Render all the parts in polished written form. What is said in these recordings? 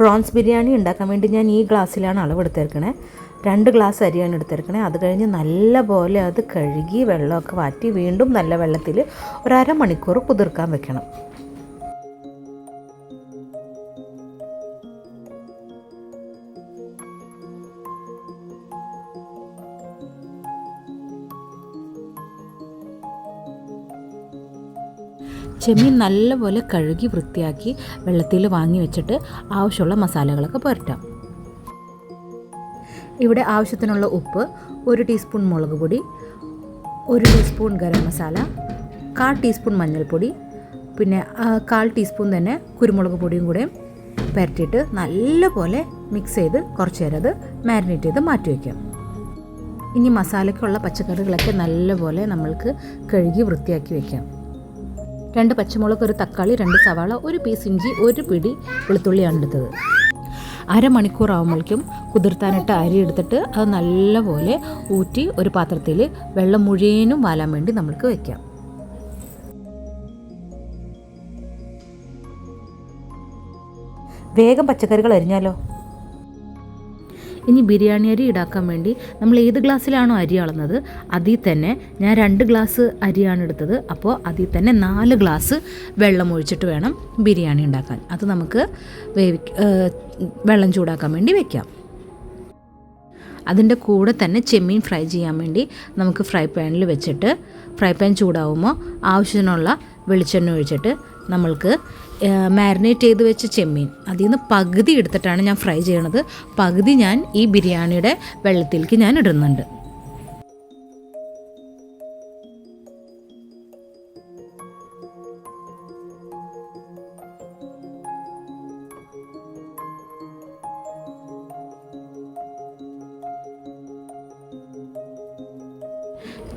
Prawns biryani ഉണ്ടാക്കാൻ വേണ്ടി ഞാൻ ഈ ഗ്ലാസ്സിലാണ് അളവെടുത്തേക്കണേ. 2 ഗ്ലാസ് അരിയാണ് എടുത്തേക്കണേ. അത് കഴിഞ്ഞ് നല്ല പോലെ അത് കഴുകി വെള്ളമൊക്കെ വാറ്റി വീണ്ടും നല്ല വെള്ളത്തിൽ ഒരു അരമണിക്കൂർ കുതിർക്കാൻ വെക്കണം. ചെമ്മീൻ നല്ലപോലെ കഴുകി വൃത്തിയാക്കി വെള്ളത്തിൽ വാങ്ങി വെച്ചിട്ട് ആവശ്യമുള്ള മസാലകളൊക്കെ പുരട്ടാം. ഇവിടെ ആവശ്യത്തിനുള്ള ഉപ്പ്, 1 ടീസ്പൂൺ മുളക് പൊടി, 1 ടീസ്പൂൺ ഗരം മസാല, 1/4 ടീസ്പൂൺ മഞ്ഞൾപ്പൊടി, പിന്നെ 1/4 ടീസ്പൂൺ തന്നെ കുരുമുളക് പൊടിയും കൂടെ പുരട്ടിയിട്ട് നല്ലപോലെ മിക്സ് ചെയ്ത് കുറച്ച് നേരം അത് മാരിനേറ്റ് ചെയ്ത് മാറ്റി വയ്ക്കാം. ഇനി മസാലയ്ക്കുള്ള പച്ചക്കറികളൊക്കെ നല്ലപോലെ നമ്മൾക്ക് കഴുകി വൃത്തിയാക്കി വയ്ക്കാം. 2 പച്ചമുളക്, 1 തക്കാളി, 2 സവാള, 1 പീസ് ഇഞ്ചി, 1 പിടി വെളുത്തുള്ളിയാണ് എടുത്തത്. അരമണിക്കൂർ ആകുമ്പോഴേക്കും കുതിർത്താനിട്ട് അരി എടുത്തിട്ട് അത് നല്ലപോലെ ഊറ്റി ഒരു പാത്രത്തിൽ വെള്ളം മുഴുവനും വാലാൻ വേണ്ടി നമ്മൾക്ക് വയ്ക്കാം. വേഗം പച്ചക്കറികൾ അരിഞ്ഞാലോ. ഇനി ബിരിയാണി അരി ഉണ്ടാക്കാൻ വേണ്ടി നമ്മൾ ഏത് ഗ്ലാസ്സിലാണോ അരി അളന്നത് അതിൽ തന്നെ ഞാൻ 2 ഗ്ലാസ് അരിയാണ് എടുത്തത്. അപ്പോൾ അതിൽ തന്നെ 4 ഗ്ലാസ് വെള്ളം ഒഴിച്ചിട്ട് വേണം ബിരിയാണി ഉണ്ടാക്കാൻ. അത് നമുക്ക് വെള്ളം ചൂടാക്കാൻ വേണ്ടി വെക്കാം. അതിൻ്റെ കൂടെ തന്നെ ചെമ്മീൻ ഫ്രൈ ചെയ്യാൻ വേണ്ടി നമുക്ക് ഫ്രൈ പാനിൽ വെച്ചിട്ട് ഫ്രൈ പാൻ ചൂടാവുമ്പോൾ ആവശ്യത്തിനുള്ള വെളിച്ചെണ്ണ ഒഴിച്ചിട്ട് നമ്മൾക്ക് മാരിനേറ്റ് ചെയ്ത് വെച്ച ചെമ്മീൻ അതിൽ നിന്ന് പകുതി എടുത്തിട്ടാണ് ഞാൻ ഫ്രൈ ചെയ്യണത്. പകുതി ഞാൻ ഈ ബിരിയാണിയുടെ വെള്ളത്തിലേക്ക് ഞാൻ ഇടുന്നുണ്ട്.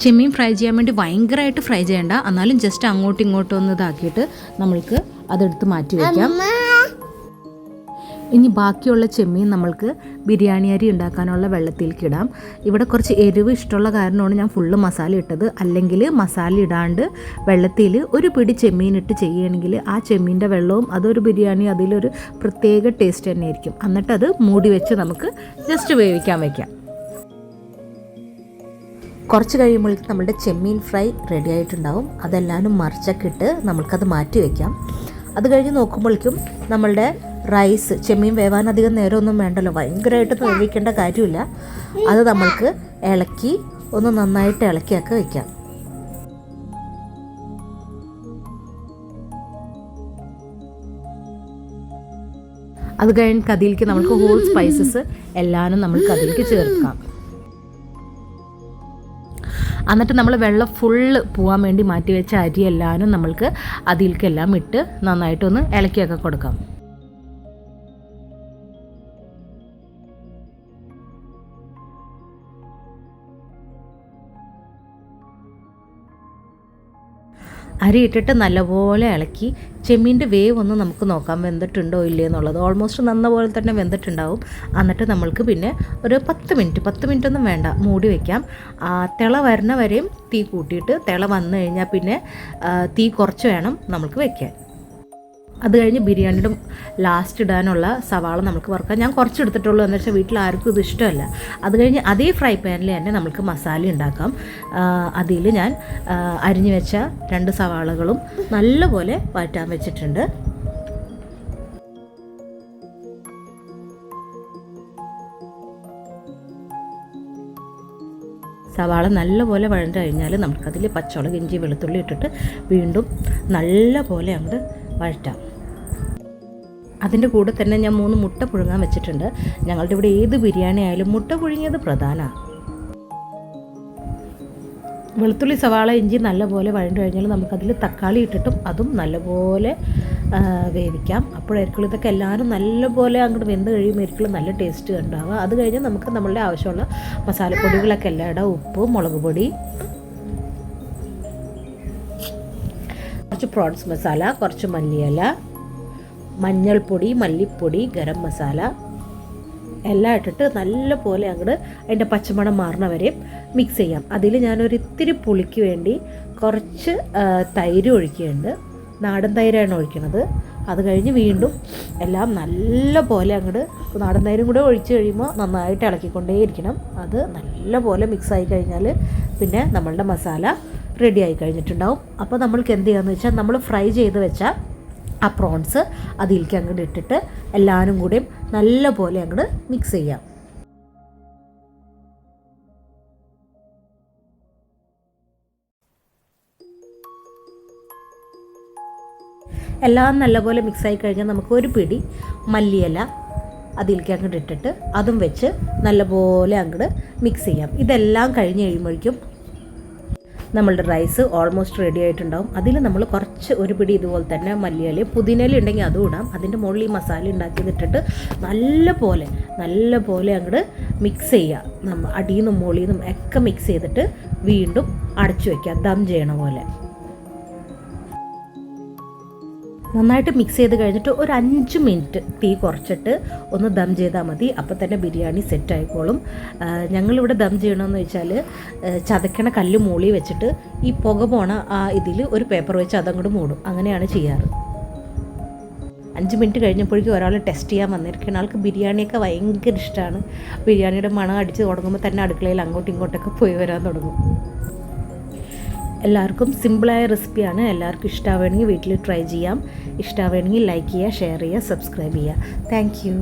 ചെമ്മീൻ ഫ്രൈ ചെയ്യാൻ വേണ്ടി ഭയങ്കരമായിട്ട് ഫ്രൈ ചെയ്യേണ്ട, എന്നാലും ജസ്റ്റ് അങ്ങോട്ടും ഇങ്ങോട്ടും ഒന്ന് ഇതാക്കിയിട്ട് നമ്മൾക്ക് അതെടുത്ത് മാറ്റി വയ്ക്കാം. ഇനി ബാക്കിയുള്ള ചെമ്മീൻ നമ്മൾക്ക് ബിരിയാണി അരി ഉണ്ടാക്കാനുള്ള വെള്ളത്തിലേക്ക് ഇടാം. ഇവിടെ കുറച്ച് എരിവ് ഇഷ്ടമുള്ള കാരണമാണ് ഞാൻ ഫുള്ള് മസാല ഇട്ടത്. അല്ലെങ്കിൽ മസാല ഇടാണ്ട് വെള്ളത്തിൽ ഒരു പിടി ചെമ്മീൻ ഇട്ട് ചെയ്യുകയാണെങ്കിൽ ആ ചെമ്മീൻ്റെ വെള്ളവും അതൊരു ബിരിയാണി അതിലൊരു പ്രത്യേക ടേസ്റ്റ് തന്നെയായിരിക്കും. എന്നിട്ടത് മൂടി വെച്ച് നമുക്ക് ജസ്റ്റ് വേവിക്കാൻ വയ്ക്കാം. കുറച്ച് കഴിയുമ്പോഴേക്കും നമ്മളുടെ ചെമ്മീൻ ഫ്രൈ റെഡി ആയിട്ടുണ്ടാവും. അതെല്ലാവരും മറിച്ചൊക്കെ ഇട്ട് നമ്മൾക്കത് മാറ്റി വയ്ക്കാം. അത് കഴിഞ്ഞ് നോക്കുമ്പോഴേക്കും നമ്മളുടെ റൈസ്, ചെമ്മീൻ വേവാൻ അധികം നേരമൊന്നും വേണ്ടല്ലോ, ഭയങ്കരമായിട്ട് വേവിക്കേണ്ട കാര്യമില്ല. അത് നമ്മൾക്ക് ഇളക്കി ഒന്ന് നന്നായിട്ട് ഇളക്കിയൊക്കെ വയ്ക്കാം. അത് കഴിഞ്ഞ് അതിലേക്ക് നമുക്ക് ഹോൾ സ്പൈസസ് എല്ലാവരും നമ്മൾക്ക് അതിലേക്ക് ചേർക്കാം. എന്നിട്ട് നമ്മൾ വെള്ളം ഫുള്ള് പോകാൻ വേണ്ടി മാറ്റി വെച്ച അരി എല്ലാവരും നമ്മൾക്ക് അതിലേക്കെല്ലാം ഇട്ട് നന്നായിട്ടൊന്ന് ഇളക്കിയൊക്കെ കൊടുക്കാം. അരി ഇട്ടിട്ട് നല്ലപോലെ ഇളക്കി ചെമ്മീൻ്റെ വേവ് ഒന്ന് നമുക്ക് നോക്കാം വെന്തിട്ടുണ്ടോ ഇല്ലേ എന്നുള്ളത്. ഓൾമോസ്റ്റ് നന്ന പോലെ തന്നെ വെന്തിട്ടുണ്ടാവും. എന്നിട്ട് നമ്മൾക്ക് പിന്നെ ഒരു 10 മിനിറ്റ് ഒന്നും വേണ്ട, മൂടി വയ്ക്കാം. തിള വരുന്ന വരെയും തീ കൂട്ടിയിട്ട് തിള വന്നു കഴിഞ്ഞാൽ പിന്നെ തീ കുറച്ച് വേണം നമുക്ക് വയ്ക്കാൻ. അത് കഴിഞ്ഞ് ബിരിയാണിയുടെ ലാസ്റ്റ് ഇടാനുള്ള സവാള നമുക്ക് വറുക്കാം. ഞാൻ കുറച്ച് എടുത്തിട്ടുള്ളൂ, എന്ന് വെച്ചാൽ വീട്ടിൽ ആർക്കും ഇത് ഇഷ്ടമല്ല. അത് കഴിഞ്ഞ് അതേ ഫ്രൈ പാനിൽ തന്നെ നമുക്ക് മസാല ഉണ്ടാക്കാം. അതിൽ ഞാൻ അരിഞ്ഞു വെച്ച 2 സവാളകളും നല്ലപോലെ വഴറ്റാൻ വെച്ചിട്ടുണ്ട്. സവാള നല്ലപോലെ വഴണ്ട് കഴിഞ്ഞാൽ നമുക്കതിൽ പച്ചമുളക്, ഇഞ്ചി, വെളുത്തുള്ളി ഇട്ടിട്ട് വീണ്ടും നല്ലപോലെ അങ്ങോട്ട് വഴറ്റാം. അതിൻ്റെ കൂടെ തന്നെ ഞാൻ 3 മുട്ട പുഴുങ്ങാൻ വെച്ചിട്ടുണ്ട്. ഞങ്ങളുടെ ഇവിടെ ഏത് ബിരിയാണി ആയാലും മുട്ട പുഴുങ്ങിയത് പ്രധാനമാണ്. വെളുത്തുള്ളി, സവാള, ഇഞ്ചി നല്ലപോലെ വഴണ്ട് കഴിഞ്ഞാൽ നമുക്കതിൽ തക്കാളി ഇട്ടിട്ടും അതും നല്ലപോലെ വേവിക്കാം. അപ്പോഴായിരിക്കും ഇതൊക്കെ എല്ലാവരും നല്ലപോലെ അങ്ങോട്ട് വെന്ത് കഴിയുമ്പോഴായിരിക്കും നല്ല ടേസ്റ്റ് ഉണ്ടാവുക. അത് കഴിഞ്ഞ് നമുക്ക് നമ്മളുടെ ആവശ്യമുള്ള മസാലപ്പൊടികളൊക്കെ എല്ലാം ഇടാം. ഉപ്പ്, മുളക് പൊടി, കുറച്ച് പ്രോൺസ് മസാല, കുറച്ച് മല്ലിയില, മഞ്ഞൾപ്പൊടി, മല്ലിപ്പൊടി, ഗരം മസാല എല്ലാം ഇട്ടിട്ട് നല്ലപോലെ അങ്ങോട്ട് അതിൻ്റെ പച്ചമണം മാറണ വരെ മിക്സ് ചെയ്യാം. അതിൽ ഞാനൊരു ഇത്തിരി പുളിക്ക് വേണ്ടി കുറച്ച് തൈര് ഒഴിക്കുന്നുണ്ട്. നാടൻ തൈരാണ് ഒഴിക്കുന്നത്. അത് കഴിഞ്ഞ് വീണ്ടും എല്ലാം നല്ല പോലെ അങ്ങോട്ട് നാടൻ തൈരും കൂടെ ഒഴിച്ച് കഴിയുമ്പോൾ നന്നായിട്ട് ഇളക്കിക്കൊണ്ടേയിരിക്കണം. അത് നല്ല പോലെ മിക്സായി കഴിഞ്ഞാൽ പിന്നെ നമ്മളുടെ മസാല റെഡി ആയി കഴിഞ്ഞിട്ടുണ്ടാവും. അപ്പോൾ നമ്മൾക്ക് എന്ത് ചെയ്യാമെന്ന് വെച്ചാൽ നമ്മൾ ഫ്രൈ ചെയ്ത് വെച്ച ആ പ്രോൺസ് അതിലേക്ക് അങ്ങോട്ട് ഇട്ടിട്ട് എല്ലാവരും കൂടെയും നല്ല പോലെ അങ്ങോട്ട് മിക്സ് ചെയ്യാം. എല്ലാം നല്ലപോലെ മിക്സായി കഴിഞ്ഞാൽ നമുക്ക് ഒരു പിടി മല്ലിയില അതിലേക്ക് അങ്ങോട്ട് ഇട്ടിട്ട് അതും വെച്ച് നല്ലപോലെ അങ്ങോട്ട് മിക്സ് ചെയ്യാം. ഇതെല്ലാം കഴിഞ്ഞ് കഴിയുമ്പോഴേക്കും നമ്മളുടെ റൈസ് ഓൾമോസ്റ്റ് റെഡി ആയിട്ടുണ്ടാവും. അതിൽ നമ്മൾ കുറച്ച് ഒരു പിടി ഇതുപോലെ തന്നെ മല്ലിയില പുതിനയില ഉണ്ടെങ്കിൽ അതും ഇടാം. അതിൻ്റെ മുകളിൽ ഈ മസാല ഉണ്ടാക്കിയിട്ടിട്ട് നല്ല പോലെ അങ്ങോട്ട് മിക്സ് ചെയ്യുക. അടിയിൽ നിന്നും മുകളിൽ നിന്നും ഒക്കെ മിക്സ് ചെയ്തിട്ട് വീണ്ടും അടച്ചു വയ്ക്കുക, ദം ചെയ്യണ പോലെ. നന്നായിട്ട് മിക്സ് ചെയ്ത് കഴിഞ്ഞിട്ട് ഒരു 5 മിനിറ്റ് തീ കുറച്ചിട്ട് ഒന്ന് ദം ചെയ്താൽ മതി. അപ്പോൾ തന്നെ ബിരിയാണി സെറ്റ് ആയിക്കോളും. ഞങ്ങളിവിടെ ദം ചെയ്യണമെന്ന് വെച്ചാൽ ചതക്കണ കല്ല് മൂളി വെച്ചിട്ട് ഈ പുക പോണ ആ ഇതിൽ ഒരു പേപ്പർ വെച്ച് അതങ്ങോട്ട് മൂടും. അങ്ങനെയാണ് ചെയ്യാറ്. 5 മിനിറ്റ് കഴിഞ്ഞപ്പോഴേക്കും ഒരാൾ ടെസ്റ്റ് ചെയ്യാൻ വന്നിരിക്കുന്ന ആൾക്ക് ബിരിയാണിയൊക്കെ ഭയങ്കര ഇഷ്ടമാണ്. ബിരിയാണിയുടെ മണം അടിച്ച് തുടങ്ങുമ്പോൾ തന്നെ അടുക്കളയിൽ അങ്ങോട്ടും ഇങ്ങോട്ടൊക്കെ പോയി വരാൻ തുടങ്ങും. എല്ലാവർക്കും സിമ്പിളായ റെസിപ്പിയാണ്. എല്ലാവർക്കും ഇഷ്ടമാവുകയാണെങ്കിൽ വീട്ടിൽ ട്രൈ ചെയ്യാം. ഇഷ്ടമാവുകയാണെങ്കിൽ ലൈക്ക് ചെയ്യുക, ഷെയർ ചെയ്യുക, സബ്സ്ക്രൈബ് ചെയ്യുക. Thank you.